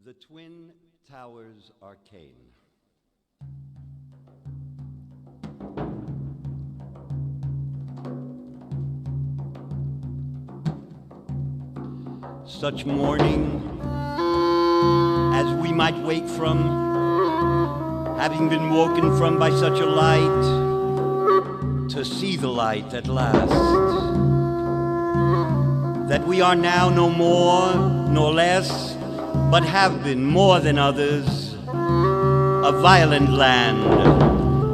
The Twin Towers Arcane. Such morning as we might wake from, having been woken from by such a light, to see the light at last, that we are now no more nor less, but have been more than others, a violent land,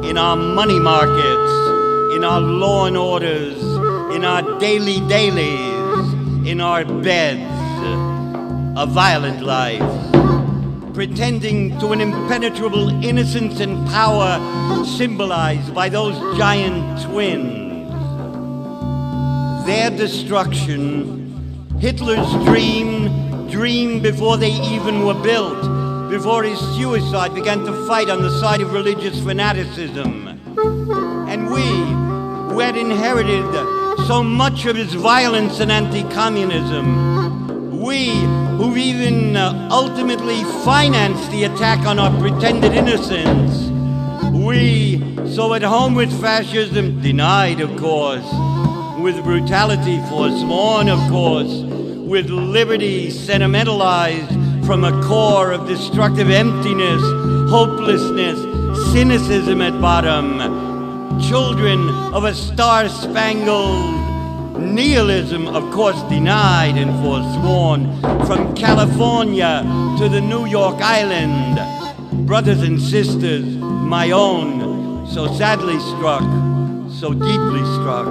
in our money markets, in our law and orders, in our daily dailies, in our beds, a violent life, pretending to an impenetrable innocence and power symbolized by those giant twins. Their destruction, Hitler's dream before they even were built, before his suicide began to fight on the side of religious fanaticism. And we, who had inherited so much of his violence and anti-communism, we, who even ultimately financed the attack on our pretended innocence, we, so at home with fascism, denied, of course, with brutality forsworn, of course, with liberty sentimentalized from a core of destructive emptiness, hopelessness, cynicism at bottom, children of a star-spangled nihilism, of course, denied and forsworn, from California to the New York Island, brothers and sisters, my own, so sadly struck, so deeply struck.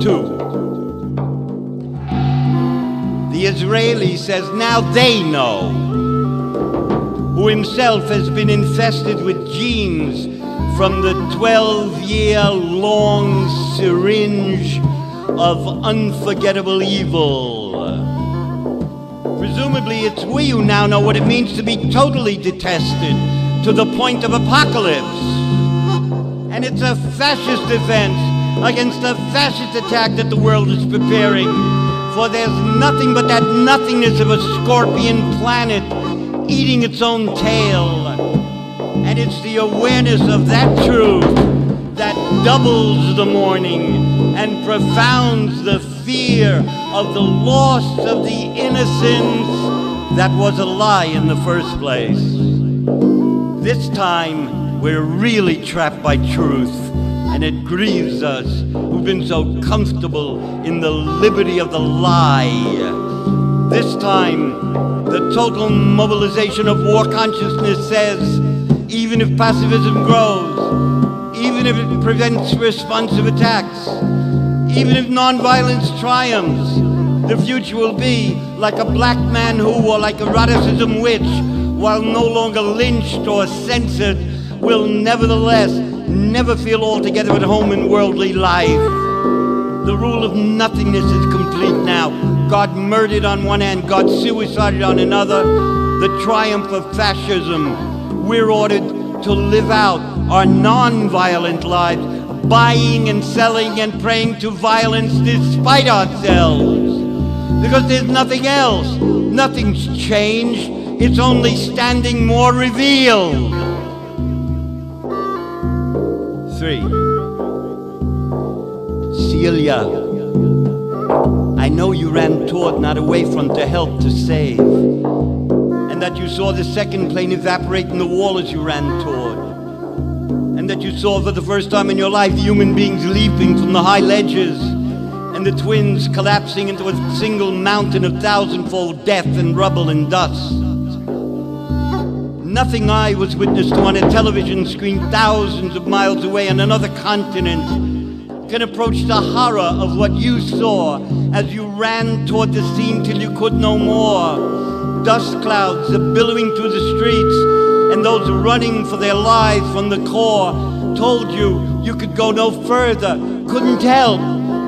2. The Israeli says now they know, who himself has been infested with genes from the 12-year-long syringe of unforgettable evil. Presumably it's we who now know what it means to be totally detested to the point of apocalypse. And it's a fascist defense against a fascist attack that the world is preparing. For there's nothing but that nothingness of a scorpion planet eating its own tail. And it's the awareness of that truth that doubles the mourning and profounds the fear of the loss of the innocence that was a lie in the first place. This time, we're really trapped by truth, and it grieves us who've been so comfortable in the liberty of the lie. This time, the total mobilization of war consciousness says, even if pacifism grows, even if it prevents responsive attacks, even if nonviolence triumphs, the future will be like a black man who, or like eroticism which, while no longer lynched or censored, will nevertheless never feel altogether at home in worldly life. The rule of nothingness is complete now. God murdered on one hand, God suicided on another. The triumph of fascism. We're ordered to live out our non-violent lives, buying and selling and praying to violence despite ourselves. Because there's nothing else. Nothing's changed. It's only standing more revealed. 3. Celia, I know you ran toward, not away from, to help, to save. And that you saw the second plane evaporate in the wall as you ran toward. And that you saw for the first time in your life human beings leaping from the high ledges and the twins collapsing into a single mountain of thousandfold death and rubble and dust. Nothing I was witness to on a television screen thousands of miles away on another continent can approach the horror of what you saw as you ran toward the scene till you could no more. Dust clouds billowing through the streets, and those running for their lives from the core told you you could go no further, couldn't help,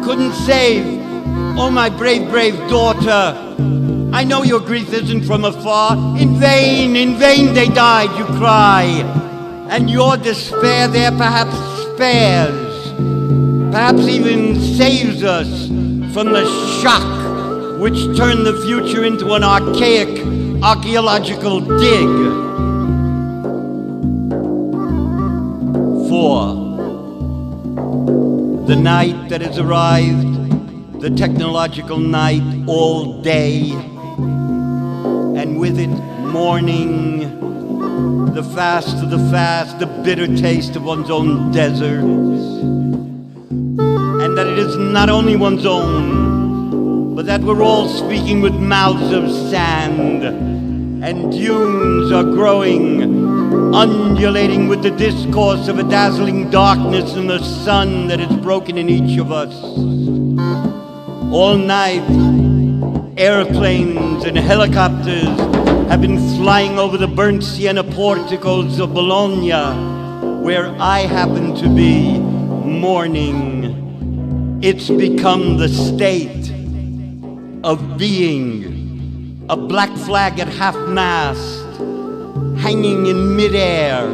couldn't save. Oh, my brave, brave daughter, I know your grief isn't from afar. In vain they died, you cry. And your despair there perhaps spares, perhaps even saves us from the shock which turn the future into an archaic archaeological dig. 4. The night that has arrived, the technological night, all day, and with it morning, the fast of the fast, the bitter taste of one's own deserts, and that it is not only one's own, but that we're all speaking with mouths of sand, and dunes are growing, undulating with the discourse of a dazzling darkness and the sun that is broken in each of us. All night, airplanes and helicopters have been flying over the burnt sienna porticos of Bologna, where I happen to be mourning. It's become the state of being, a black flag at half-mast, hanging in midair,